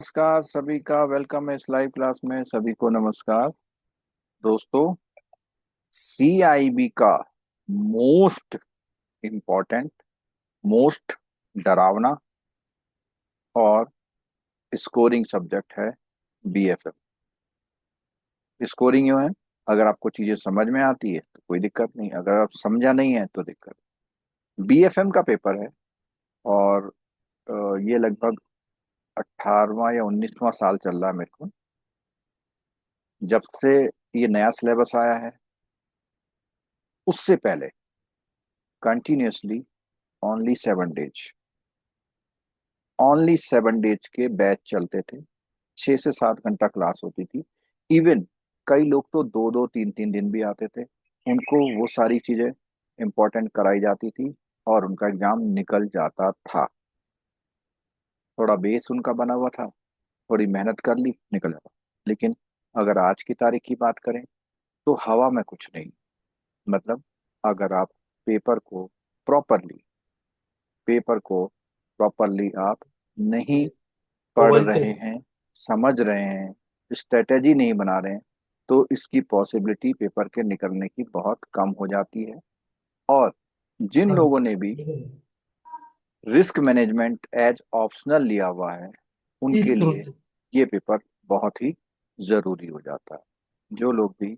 नमस्कार सभी का वेलकम है इस लाइव क्लास में। सभी को नमस्कार दोस्तों। सीआईबी का मोस्ट इम्पोर्टेंट, मोस्ट डरावना और स्कोरिंग सब्जेक्ट है बीएफएम। स्कोरिंग यूं है, अगर आपको चीजें समझ में आती है तो कोई दिक्कत नहीं, अगर आप समझा नहीं है तो दिक्कत। बीएफएम का पेपर है और ये लगभग 18वां या 19वां साल चल रहा है मेरे को, जब से ये नया सिलेबस आया है। उससे पहले continuously only 7 days, only 7 days के बैच चलते थे। 6 से 7 घंटा क्लास होती थी। इवन कई लोग तो 2 2 3 3 दिन भी आते थे। उनको वो सारी चीजें इंपॉर्टेंट कराई जाती थी और उनका एग्जाम निकल जाता था। थोड़ा बेस उनका बना हुआ था, थोड़ी मेहनत कर ली, निकल जाता। लेकिन अगर आज की तारीख की बात करें तो हवा में कुछ नहीं। मतलब अगर आप पेपर को प्रॉपरली पेपर को प्रॉपरली आप नहीं पढ़ मोबाइल से। रहे हैं, समझ रहे हैं, स्ट्रेटेजी नहीं बना रहे हैं, तो इसकी पॉसिबिलिटी पेपर के निकलने की बहुत कम हो जाती है। और जिन हाँ, लोगों ने भी रिस्क मैनेजमेंट एज ऑप्शनल लिया हुआ है उनके इस लिए स्रोत। ये पेपर बहुत ही ज़रूरी हो जाता है। जो लोग भी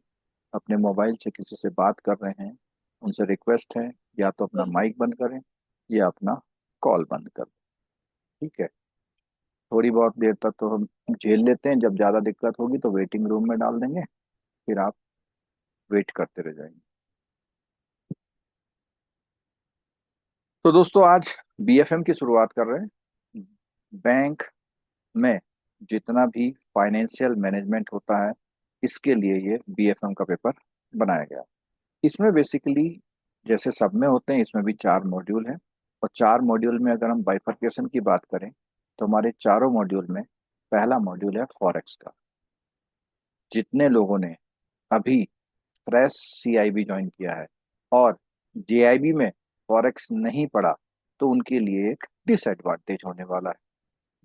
अपने मोबाइल से किसी से बात कर रहे हैं, उनसे रिक्वेस्ट है या तो अपना माइक बंद करें या अपना कॉल बंद करें। ठीक है, थोड़ी बहुत देर तक तो हम झेल लेते हैं, जब ज़्यादा दिक्कत होगी तो वेटिंग रूम में डाल देंगे, फिर आप वेट करते रह जाएंगे। तो दोस्तों आज बीएफएम की शुरुआत कर रहे हैं। बैंक में जितना भी फाइनेंशियल मैनेजमेंट होता है, इसके लिए ये बीएफएम का पेपर बनाया गया। इसमें बेसिकली जैसे सब में होते हैं, इसमें भी 4 मॉड्यूल हैं। और 4 मॉड्यूल में अगर हम बाइफरकेशन की बात करें तो हमारे चारों मॉड्यूल में पहला मॉड्यूल है फॉरेक्स का। जितने लोगों ने अभी फ्रेश सीआईबी ज्वाइन किया है और जेआईबी में फॉरेक्स नहीं पढ़ा, तो उनके लिए एक डिसएडवांटेज होने वाला है।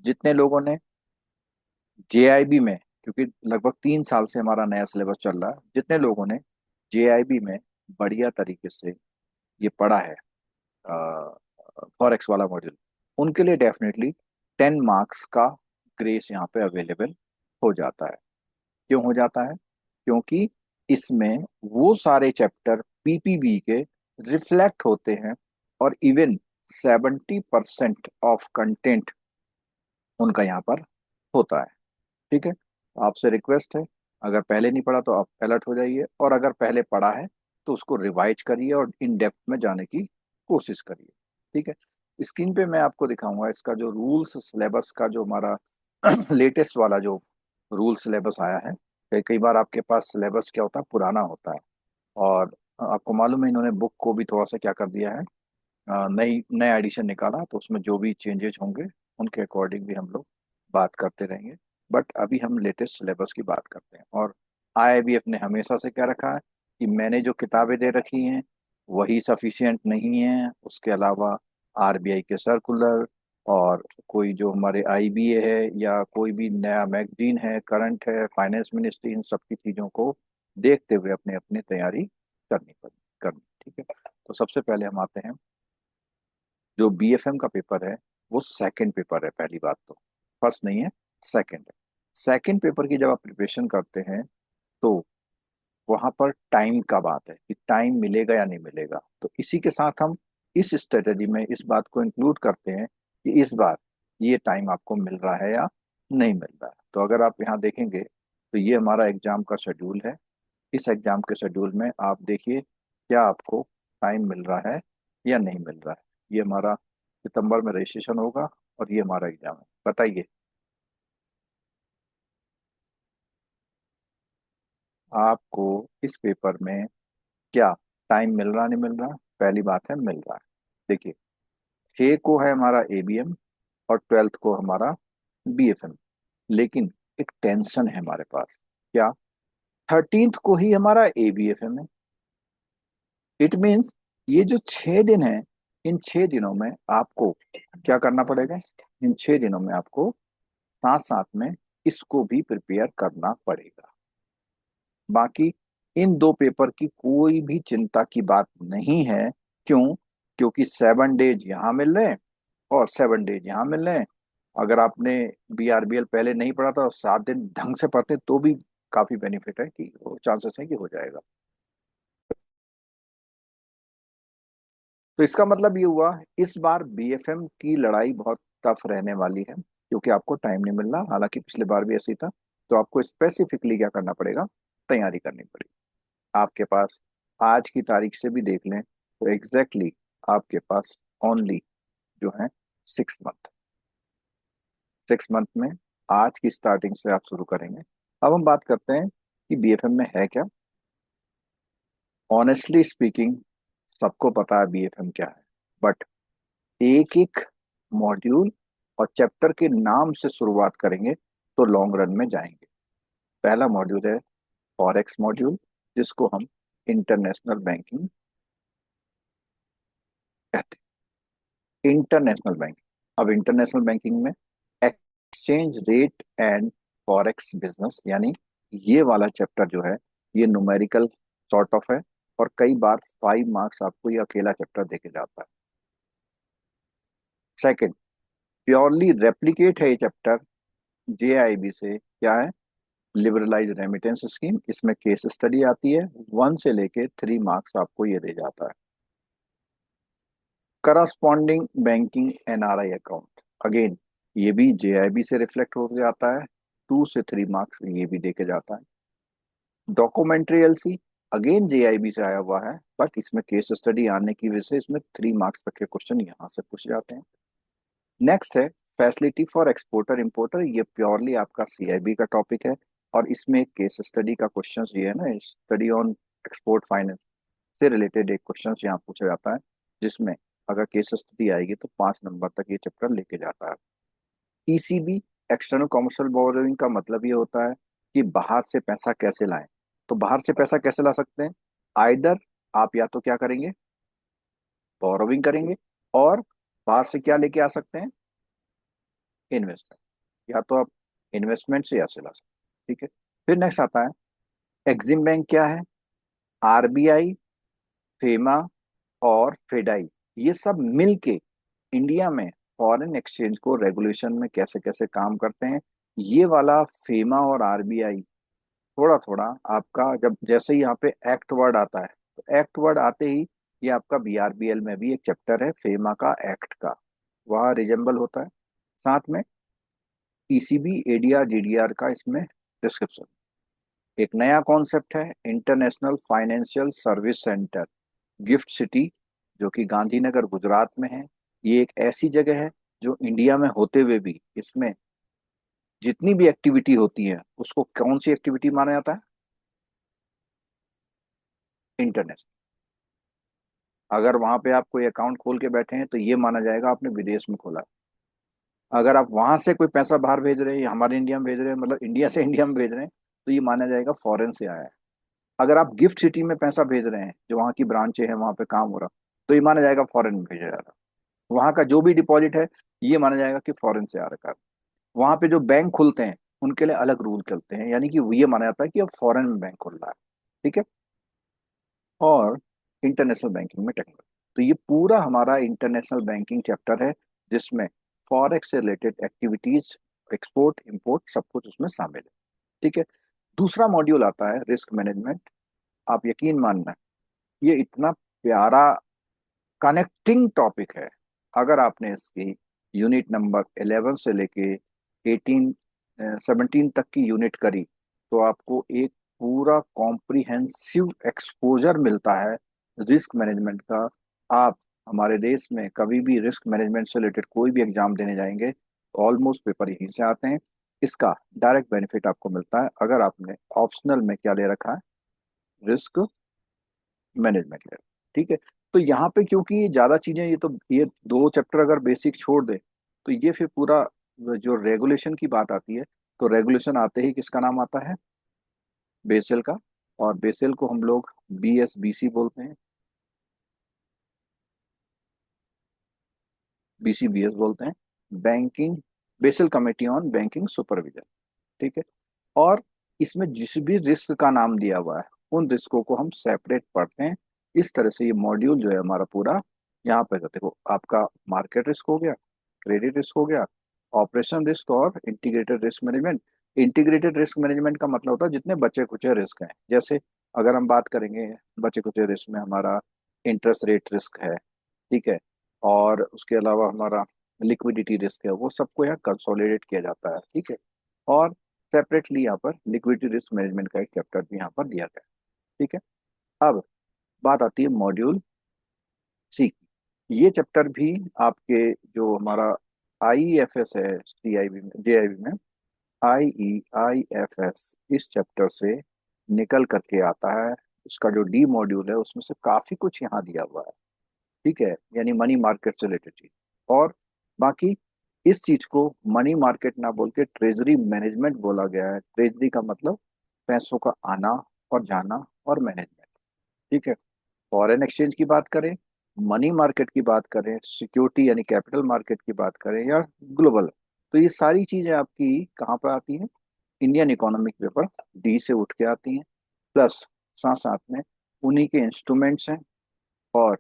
जितने लोगों ने जेआईबी में, क्योंकि लगभग 3 साल से हमारा नया सिलेबस चल रहा है, जितने लोगों ने जेआईबी में बढ़िया तरीके से ये पढ़ा है फॉरेक्स वाला मॉड्यूल, उनके लिए डेफिनेटली 10 मार्क्स का ग्रेस यहाँ पे अवेलेबल हो जाता है। क्यों हो जाता है? क्योंकि इसमें वो सारे चैप्टर पीपीबी के रिफ्लेक्ट होते हैं और इवन 70% ऑफ कंटेंट उनका यहाँ पर होता है। ठीक है, आपसे रिक्वेस्ट है, अगर पहले नहीं पढ़ा तो आप अलर्ट हो जाइए, और अगर पहले पढ़ा है तो उसको रिवाइज करिए और इन डेप्थ में जाने की कोशिश करिए। ठीक है, स्क्रीन पे मैं आपको दिखाऊंगा इसका जो रूल्स सिलेबस का, जो हमारा लेटेस्ट वाला जो रूल सिलेबस आया है। कई कई बार आपके पास सिलेबस क्या होता है, पुराना होता है। और आपको मालूम है इन्होंने बुक को भी थोड़ा सा क्या कर दिया है, नई नया एडिशन निकाला, तो उसमें जो भी चेंजेस होंगे उनके अकॉर्डिंग भी हम लोग बात करते रहेंगे। बट अभी हम लेटेस्ट सिलेबस की बात करते हैं। और आईआईबीएफ ने हमेशा से क्या रखा है कि मैंने जो किताबें दे रखी हैं वही सफिशिएंट नहीं है, उसके अलावा आरबीआई के सर्कुलर और कोई जो हमारे आईबीए है या कोई भी नया मैगजीन है, करंट है, फाइनेंस मिनिस्ट्री, इन सब की चीज़ों को देखते हुए अपने अपनी तैयारी करनी। ठीक है, तो सबसे पहले हम आते हैं, जो बीएफएम का पेपर है वो सेकंड पेपर है। पहली बात तो फर्स्ट नहीं है, सेकंड है। सेकंड पेपर की जब आप प्रिपरेशन करते हैं तो वहां पर टाइम का बात है कि टाइम मिलेगा या नहीं मिलेगा। तो इसी के साथ हम इस स्ट्रेटेजी में इस बात को इंक्लूड करते हैं कि इस बार ये टाइम आपको मिल रहा है या नहीं मिल रहा है। तो अगर आप यहाँ देखेंगे तो ये हमारा एग्जाम का शेड्यूल है। इस एग्जाम के शेड्यूल में आप देखिए क्या आपको टाइम मिल रहा है या नहीं मिल रहा है। ये हमारा सितंबर में रजिस्ट्रेशन होगा और ये हमारा एग्जाम है। बताइए आपको इस पेपर में क्या टाइम मिल रहा नहीं मिल रहा? पहली बात है, मिल रहा है। देखिए, 6 को है हमारा एबीएम और 12th को हमारा बीएफएम। लेकिन एक टेंशन है हमारे पास, क्या? 13th को ही हमारा एबीएफएम है। इट मीन्स ये जो 6 दिन है, इन 6 दिनों में आपको क्या करना पड़ेगा? इन 6 दिनों में आपको साथ साथ में इसको भी प्रिपेयर करना पड़ेगा। बाकी इन दो पेपर की कोई भी चिंता की बात नहीं है। क्यों? क्योंकि 7 डेज यहाँ मिल रहे हैं और 7 डेज यहाँ मिल रहे हैं। अगर आपने BRBL पहले नहीं पढ़ा था और 7 दिन ढंग से पढ़ते तो भी काफी बेनिफिट है कि चांसेस है कि हो जाएगा। तो इसका मतलब ये हुआ इस बार BFM की लड़ाई बहुत टफ रहने वाली है, क्योंकि आपको टाइम नहीं मिल रहा। हालांकि पिछले बार भी ऐसे ही था। तो आपको स्पेसिफिकली क्या करना पड़ेगा? तैयारी करनी पड़ेगी। आपके पास आज की तारीख से भी देख लें तो एग्जैक्टली आपके पास ओनली जो है 6 मंथ। 6 मंथ में आज की स्टार्टिंग से आप शुरू करेंगे। अब हम बात करते हैं कि BFM में है क्या। ऑनेस्टली स्पीकिंग सबको पता है BFM क्या है, बट एक एक मॉड्यूल और चैप्टर के नाम से शुरुआत करेंगे तो लॉन्ग रन में जाएंगे। पहला मॉड्यूल है फॉरेक्स मॉड्यूल, जिसको हम इंटरनेशनल बैंकिंग कहते हैं। इंटरनेशनल बैंकिंग, अब इंटरनेशनल बैंकिंग में exchange rate and forex business, यानी ये वाला चैप्टर जो है ये न्यूमेरिकल सॉर्ट ऑफ है, और कई बार 5 मार्क्स आपको ये अकेला चैप्टर देके जाता है। सेकंड, प्योरली रेप्लिकेट है ये चैप्टर JIB से। क्या है? Liberalise remittance scheme. इसमें केस स्टडी आती है, 1 से लेके 3 मार्क्स आपको ये दे जाता है। Corresponding banking NRI account, again ये भी JIB से रिफ्लेक्ट हो जाता है, 2 से 3 मार्क्स ये भी देके जाता है। डॉक्यूमेंट्री LC, अगेन JIB से आया हुआ है, बट इसमें केस स्टडी आने की वजह से इसमें 3 मार्क्स तक के क्वेश्चन यहाँ से पूछ जाते हैं। नेक्स्ट है फैसिलिटी फॉर एक्सपोर्टर इंपोर्टर। ये प्योरली आपका CIB का टॉपिक है, और इसमें एक केस स्टडी का क्वेश्चन ये है ना, स्टडी ऑन एक्सपोर्ट फाइनेंस से रिलेटेड एक क्वेश्चन यहाँ पूछा जाता है, जिसमें अगर केस स्टडी आएगी तो 5 नंबर तक ये चैप्टर लेके जाता है। ECB, एक्सटर्नल कॉमर्शियल बोरोइंग का मतलब ये होता है कि बाहर से पैसा कैसे लाएं। तो बाहर से पैसा कैसे ला सकते हैं? आइदर आप या तो क्या करेंगे, बोरोइंग करेंगे, और बाहर से क्या लेके आ सकते हैं, इन्वेस्टमेंट। या तो आप इन्वेस्टमेंट से या से ला सकते हैं। ठीक है। फिर नेक्स्ट आता है एग्जिम बैंक। क्या है? RBI, फेमा और फेडाई, ये सब मिलके इंडिया में फॉरेन एक्सचेंज को रेगुलेशन में कैसे कैसे काम करते हैं। ये वाला फेमा और RBI थोड़ा थोड़ा आपका, जब जैसे ही यहाँ पे एक्ट वर्ड आता है तो एक्ट वर्ड आते ही ये आपका BRBL में भी एक चैप्टर है फेमा का, एक्ट का, वहाँ रिजेंबल होता है। साथ में PCB ADR GDR का इसमें डिस्क्रिप्शन। एक नया कॉन्सेप्ट है international financial service centre, gift city, जो कि गांधीनगर गुजरात में है। ये एक ऐसी जगह है जो इंडिया में होते हुए भी इसमें जितनी भी एक्टिविटी होती है उसको कौन सी एक्टिविटी माना जाता है? इंटरनेशनल। अगर वहां पे आप कोई अकाउंट खोल के बैठे हैं तो ये माना जाएगा आपने विदेश में खोला है। अगर आप वहां से कोई पैसा बाहर भेज रहे हैं या हमारे इंडिया में भेज रहे हैं, मतलब इंडिया से इंडिया में भेज रहे हैं, तो ये माना जाएगा फॉरेन से आया है। अगर आप गिफ्ट सिटी में पैसा भेज रहे हैं, जो वहाँ की ब्रांचें हैं, वहां पे काम हो रहा, तो ये माना जाएगा फॉरेन में भेजा जा रहा। वहां का जो भी डिपॉजिट है ये माना जाएगा कि फॉरेन से आ रखा है। वहां पे जो बैंक खुलते हैं उनके लिए अलग रूल चलते हैं, यानी कि ये माना जाता है कि अब फॉरेन में बैंक खुल रहा है। ठीक है। और इंटरनेशनल बैंकिंग में टेक्नोलॉजी, तो ये पूरा हमारा इंटरनेशनल बैंकिंग चैप्टर है, जिसमें फॉरेक्स से रिलेटेड एक्टिविटीज, एक्सपोर्ट इंपोर्ट सब कुछ उसमें शामिल है। ठीक है। दूसरा मॉड्यूल आता है रिस्क मैनेजमेंट। आप यकीन मानना, ये इतना प्यारा कनेक्टिंग टॉपिक है। अगर आपने इसकी यूनिट नंबर 11 से लेके 17 तक की यूनिट करी तो आपको एक पूरा कॉम्प्रिहेंसिव एक्सपोजर मिलता है रिस्क मैनेजमेंट का। आप हमारे देश में कभी भी रिस्क मैनेजमेंट से रिलेटेड कोई भी एग्जाम देने जाएंगे तो ऑलमोस्ट पेपर यहीं से आते हैं। इसका डायरेक्ट बेनिफिट आपको मिलता है अगर आपने ऑप्शनल में क्या ले रखा है, रिस्क मैनेजमेंट लेवल। ठीक है। तो यहाँ पे क्योंकि ये ज्यादा चीजें, ये तो ये 2 चैप्टर अगर बेसिक छोड़ दे तो ये फिर पूरा जो रेगुलेशन की बात आती है, तो रेगुलेशन आते ही किसका नाम आता है? बेसेल का। और बेसेल को हम लोग BSBC बोलते हैं, BCBS बोलते हैं, banking BECIL committee on banking supervision. ठीक है। और इसमें जिस भी रिस्क का नाम दिया हुआ है उन रिस्कों को हम सेपरेट पढ़ते हैं। इस तरह से ये मॉड्यूल जो है हमारा पूरा यहाँ पे देखो, आपका मार्केट रिस्क हो गया, क्रेडिट रिस्क हो गया, ऑपरेशन रिस्क और integrated risk management. Integrated risk management का मतलब होता है जितने बचे खुचे रिस्क हैं। जैसे अगर हम बात करेंगे बचे खुचे रिस्क में, हमारा इंटरेस्ट रेट रिस्क है, ठीक है, और उसके अलावा हमारा लिक्विडिटी रिस्क है, वो सबको यहाँ कंसोलिडेट किया जाता है। ठीक है। और सेपरेटली यहाँ पर लिक्विडिटी रिस्क मैनेजमेंट का एक चैप्टर भी यहाँ पर दिया गया है। ठीक है। अब बात आती है मॉड्यूल सी की। ये चैप्टर भी आपके जो हमारा IEFS है, CIB में, JIB में, IEIFS, इस चैप्टर से निकल करके आता है। उसका जो डी मॉड्यूल है उसमें से काफी कुछ यहाँ दिया हुआ है। ठीक है, यानी मनी मार्केट से रिलेटेड चीज। और बाकी इस चीज को मनी मार्केट ना बोल के ट्रेजरी मैनेजमेंट बोला गया है। ट्रेजरी का मतलब पैसों का आना और जाना और मैनेजमेंट। ठीक है। फॉरेन एक्सचेंज की बात करें, मनी मार्केट की बात करें, सिक्योरिटी यानी कैपिटल मार्केट की बात करें, या ग्लोबल, तो ये सारी चीजें आपकी कहाँ पर आती हैं? इंडियन इकोनॉमिक पेपर डी से उठ के आती हैं। प्लस साथ साथ में उन्हीं के इंस्ट्रूमेंट्स हैं, और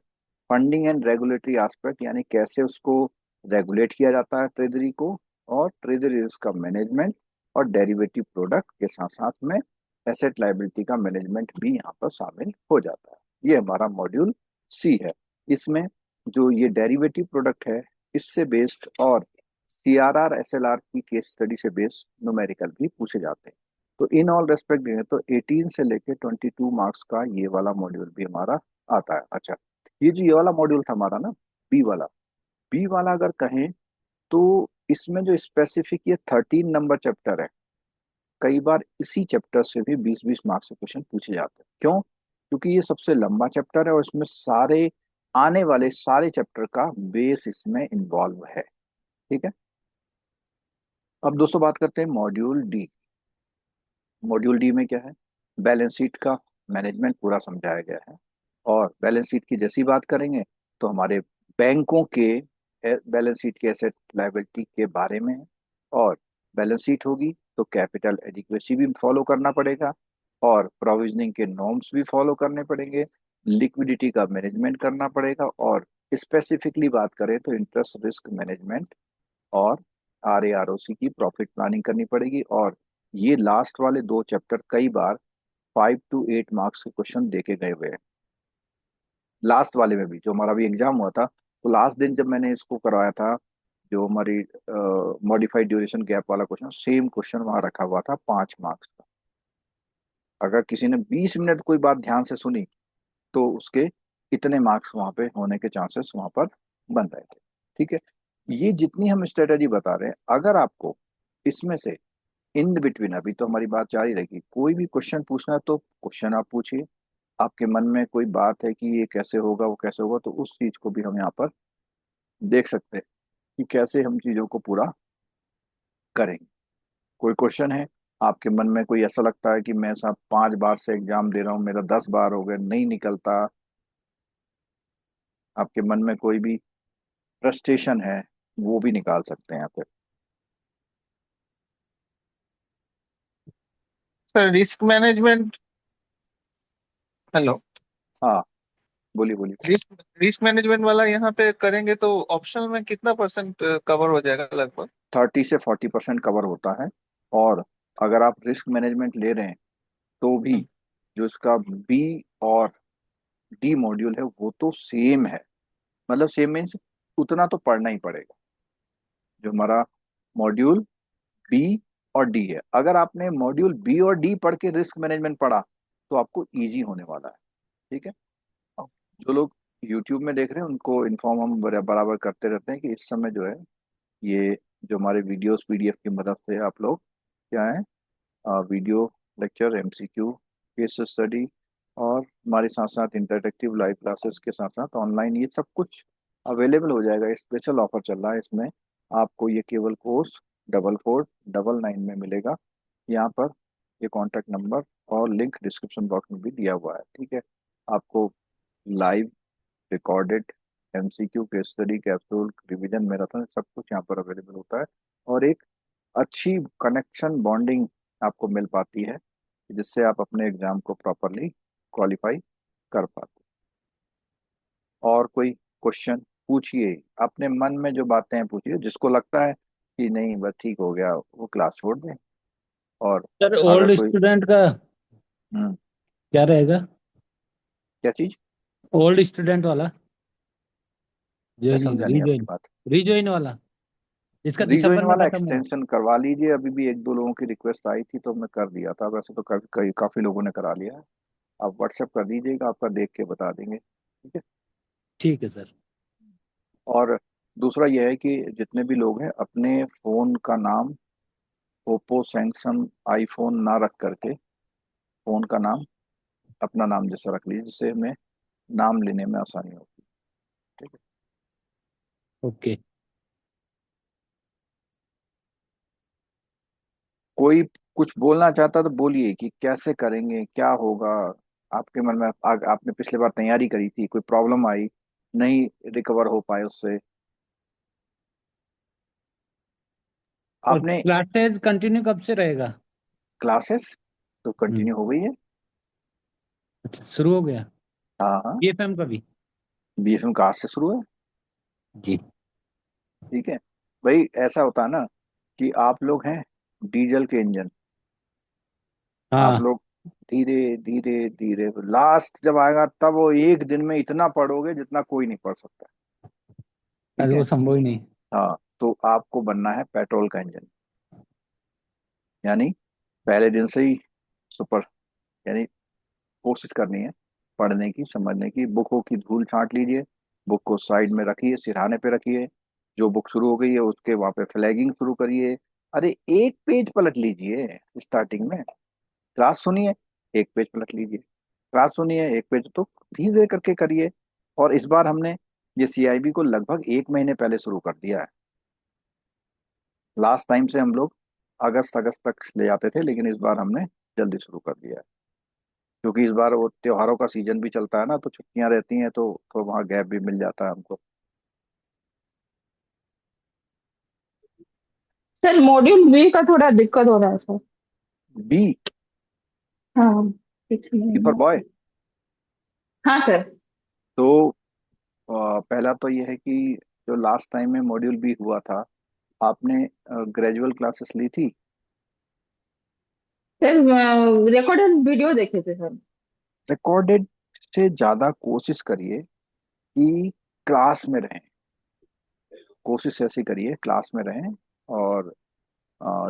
फंडिंग एंड रेगुलेटरी एस्पेक्ट, यानी कैसे उसको रेगुलेट किया जाता है ट्रेजरी को, और ट्रेजरी रिस्क का मैनेजमेंट, और डेरिवेटिव प्रोडक्ट के साथ साथ में एसेट लाइबिलिटी का मैनेजमेंट भी यहाँ पर शामिल हो जाता है। ये हमारा मॉड्यूल सी है। इसमें जो ये डेरिवेटिव प्रोडक्ट है, इससे बेस्ड, और CRR SLR की केस स्टडी से बेस्ड न्यूमेरिकल भी पूछे जाते हैं। तो इन ऑल रेस्पेक्ट दें तो 18 से लेके 22 मार्क्स का ये वाला मॉड्यूल भी हमारा आता है। अच्छा, ये जो ये वाला मॉड्यूल था हमारा ना, बी वाला अगर कहें तो इसमें जो स्पेसिफिक ये 13 नंबर चैप्टर है, कई बार इसी चैप्टर से भी 20-20 मार्क्स के क्वेश्चन पूछे जाते हैं। क्यों? क्योंकि ये सबसे लंबा चैप्टर है और इसमें सारे आने वाले सारे चैप्टर का बेस इसमें इन्वॉल्व है। ठीक है। अब दोस्तों बात करते हैं मॉड्यूल डी। मॉड्यूल डी में क्या है? बैलेंस शीट का मैनेजमेंट पूरा समझाया गया है। और बैलेंस शीट की जैसी बात करेंगे तो हमारे बैंकों के बैलेंस शीट के एसेट लायबिलिटी के बारे में है। और बैलेंस शीट होगी तो कैपिटल एडिक्वेसी भी फॉलो करना पड़ेगा, और प्रोविजनिंग के नॉर्म्स भी फॉलो करने पड़ेंगे, लिक्विडिटी का मैनेजमेंट करना पड़ेगा, और स्पेसिफिकली बात करें तो इंटरेस्ट रिस्क मैनेजमेंट और RAROC की प्रॉफिट प्लानिंग करनी पड़ेगी। और ये लास्ट वाले दो चैप्टर कई बार 5 to 8 मार्क्स के क्वेश्चन देके गए हुए हैं। लास्ट वाले में भी जो हमारा भी एग्जाम हुआ था, तो लास्ट दिन जब मैंने इसको करवाया था, जो हमारी मॉडिफाइड ड्यूरेशन गैप वाला क्वेश्चन, सेम क्वेश्चन वहां रखा हुआ था 5 मार्क्स का। अगर किसी ने 20 मिनट कोई बात ध्यान से सुनी तो उसके इतने मार्क्स वहां पे होने के चांसेस वहां पर बन रहे थे। ठीक है। ये जितनी हम स्ट्रेटेजी बता रहे हैं, अगर आपको इसमें से इन बिटवीन, अभी तो हमारी बात जारी रहेगी, कोई भी क्वेश्चन पूछना है तो क्वेश्चन आप पूछिए। आपके मन में कोई बात है कि ये कैसे होगा वो कैसे होगा, तो उस चीज को भी हम यहाँ पर देख सकते हैं कि कैसे हम चीजों को पूरा करेंगे। कोई क्वेश्चन है आपके मन में, कोई ऐसा लगता है कि मैं साहब 5 बार से एग्जाम दे रहा हूँ, मेरा 10 बार हो गए नहीं निकलता, आपके मन में कोई भी फ्रस्ट्रेशन है, वो भी निकाल सकते हैं यहाँ पे। Sir risk management. हेलो। हाँ, बोलिए बोलिए। रिस्क रिस्क मैनेजमेंट वाला यहाँ पे करेंगे तो ऑप्शनल में कितना परसेंट कवर हो जाएगा लगभग? 30 से 40% कवर होता है। और अगर आप रिस्क मैनेजमेंट ले रहे हैं तो भी हम्म। जो इसका बी और डी मॉड्यूल है वो तो सेम है। मतलब सेम मीन्स उतना तो पढ़ना ही पड़ेगा। जो हमारा मॉड्यूल बी और डी है, अगर आपने मॉड्यूल बी और डी पढ़ के रिस्क मैनेजमेंट पढ़ा तो आपको इजी होने वाला है। ठीक है। जो लोग यूट्यूब में देख रहे हैं उनको इन्फॉर्म हम बराबर करते रहते हैं कि इस समय जो है ये जो हमारे वीडियोस PDF की मदद से आप लोग क्या है, video lecture, MCQ, case study, और हमारे साथ साथ इंटरेक्टिव लाइव क्लासेस के साथ साथ ऑनलाइन ये सब कुछ अवेलेबल हो जाएगा। स्पेशल ऑफर चल रहा है इसमें। आपको ये केवल कोर्स 4499 में मिलेगा। यहाँ पर ये कॉन्टैक्ट नंबर और लिंक डिस्क्रिप्शन बॉक्स में भी दिया हुआ है। ठीक है। आपको live recorded MCQ, case study, capsule, revision, marathon, सब कुछ यहाँ पर अवेलेबल होता है। और एक अच्छी कनेक्शन बॉन्डिंग आपको मिल पाती है, जिससे आप अपने एग्जाम को प्रॉपरली क्वालिफाई कर पाते। और कोई क्वेश्चन पूछिए, अपने मन में जो बातें हैं पूछिए, जिसको लगता है कि नहीं बस ठीक हो गया वो क्लास छोड़ दें। और सर अगर ओल्ड कोई स्टूडेंट का हम्म क्या रहेगा? क्या चीज? ओल्ड स्टूडेंट वाला मैं ज्वाइनिंग समझा नहीं आपकी रीज्वाइन, बात। रीज्वाइन वाला जिसका रीजॉइन दिसंबर में वाला खत्म हो। एक्सटेंशन करवा लीजिए, अभी भी एक दो लोगों की रिक्वेस्ट आई थी तो मैं कर दिया था, वैसे तो काफी लोगों ने करा लिया है। आप व्हाट्सएप कर दीजिएगा, आपका देख के बता देंगे, ठीक है। ठीक है सर। और दूसरा यह है कि जितने भी लोग हैं अपने फोन का नाम ओप्पो, सैमसंग, आईफोन ना रख करके फोन का नाम अपना नाम जैसा रख लीजिए, जिससे हमें नाम लेने में आसानी होगी, ठीक है। ओके। कोई कुछ बोलना चाहता तो बोलिए कि कैसे करेंगे, क्या होगा आपके मन में। आपने पिछले बार तैयारी करी थी, कोई प्रॉब्लम आई, नहीं रिकवर हो पाए उससे और आपने। क्लासेस कंटिन्यू कब से रहेगा? क्लासेस तो हम्म। कंटिन्यू हो गई है। अच्छा शुरू हो गया। हाँ हाँ, बीएफएम का भी? बीएफएम का आज से शुरू है, जी। ठीक है। भाई ऐसा होता है ना कि आप लोग हैं डीजल के इंजन, आप हाँ। लोग धीरे धीरे धीरे लास्ट जब आएगा तब वो एक दिन में इतना पढ़ोगे जितना कोई नहीं पढ़ सकता, ठीक अरे है। वो संभव ही नहीं। हाँ, तो आपको बनना है पेट्रोल का इंजन, यानी पहले दिन से ही सुपर, यानी कोशिश करनी है पढ़ने की, समझने की। बुकों की धूल छांट लीजिए, बुक को साइड में रखिए, सिरहाने पे रखिए, जो बुक शुरू हो गई है उसके वहां पे फ्लैगिंग शुरू करिए। अरे एक पेज पलट लीजिए स्टार्टिंग में, क्लास सुनिए, एक पेज पलट लीजिए, क्लास सुनिए एक पेज, तो धीरे धीरे करके करिए। और इस बार हमने ये सीआईबी को लगभग एक महीने पहले शुरू कर दिया है। लास्ट टाइम से हम लोग अगस्त अगस्त तक ले जाते थे, लेकिन इस बार हमने जल्दी शुरू कर दिया है, क्योंकि इस बार वो त्योहारों का सीजन भी चलता है ना, तो छुट्टियां रहती हैं तो वहाँ गैप भी मिल जाता है हमको। सर मॉड्यूल बी का थोड़ा दिक्कत हो रहा है सर। बी, हाँ, बी फॉर इसलिए। बॉय। हाँ सर। तो पहला तो ये है कि जो लास्ट टाइम में मॉड्यूल बी हुआ था, आपने ग्रेजुअल क्लासेस ली थी? सर रिकॉर्डेड वीडियो देखे थे सर। रिकॉर्डेड से ज्यादा कोशिश करिए कि क्लास में रहें, कोशिश ऐसी करिए क्लास में रहें। और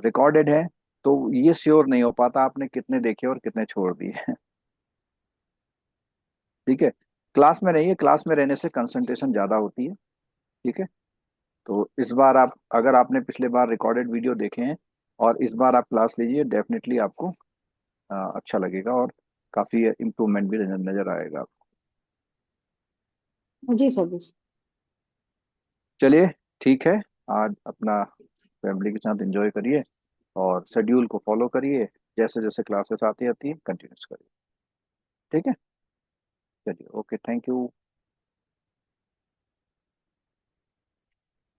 रिकॉर्डेड है तो ये श्योर नहीं हो पाता आपने कितने देखे और कितने छोड़ दिए ठीक है। क्लास में रहिए, क्लास में रहने से कंसंट्रेशन ज्यादा होती है, ठीक है। तो इस बार आप, अगर आपने पिछले बार रिकॉर्डेड वीडियो देखे हैं और इस बार आप क्लास लीजिए, डेफिनेटली आपको अच्छा लगेगा और काफी इम्प्रूवमेंट भी नजर आएगा। जी सर जी। चलिए, ठीक है। आज अपना फैमिली के साथ एंजॉय करिए और शेड्यूल को फॉलो करिए, जैसे जैसे क्लासेस आती आती है कंटिन्यूस करिए, ठीक है। चलिए, ओके, थैंक यू।